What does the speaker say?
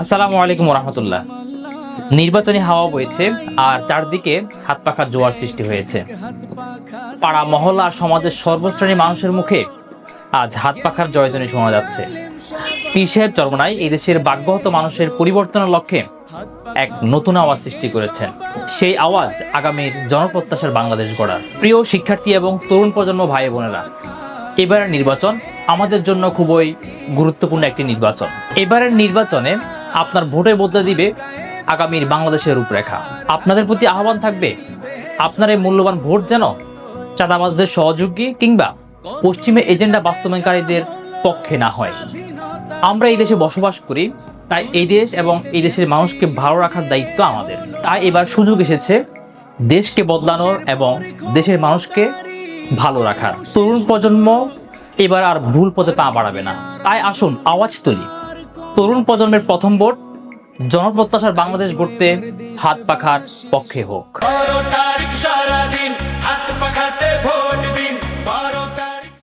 আসসালামু আলাইকুম রহমতুল্লাহ। নির্বাচনী হাওয়া বইছে আর চারদিকে হাত পাখার জোয়ার সৃষ্টি হয়েছে। পাড়া মহল্লা আর সমাজের সর্বশ্রেণীর মানুষের মুখে আজ হাত পাখার জয়ধ্বনি শোনা যাচ্ছে। পীর সাহেব চরমনাই এই দেশের ভাগ্যহত মানুষের পরিবর্তনের লক্ষ্যে এক নতুন আওয়াজ সৃষ্টি করেছেন। সেই আওয়াজ আগামীর জনপ্রত্যাশার বাংলাদেশ গড়ার। প্রিয় শিক্ষার্থী এবং তরুণ প্রজন্ম ভাই বোনেরা, এবারের নির্বাচন আমাদের জন্য খুবই গুরুত্বপূর্ণ একটি নির্বাচন। এবারের নির্বাচনে আপনার ভোটে বদলে দিবে আগামীর বাংলাদেশের রূপরেখা। আপনাদের প্রতি আহ্বান থাকবে, আপনার এই মূল্যবান ভোট যেন চাঁদাবাজদের সহযোগী কিংবা পশ্চিমে এজেন্ডা বাস্তবায়নকারীদের পক্ষে না হয়। আমরা এই দেশে বসবাস করি, তাই এই দেশ এবং এই দেশের মানুষকে ভালো রাখার দায়িত্ব আমাদের। তাই এবার সুযোগ এসেছে দেশকে বদলানোর এবং দেশের মানুষকে ভালো রাখার। তরুণ প্রজন্ম এবার আর ভুল পথে পা বাড়াবে না। তাই আসুন আওয়াজ তুলি, তরুণ প্রজন্মের প্রথম ভোট জনপ্রত্যাশার বাংলাদেশ গড়তে হাত পাখার পক্ষে হোক।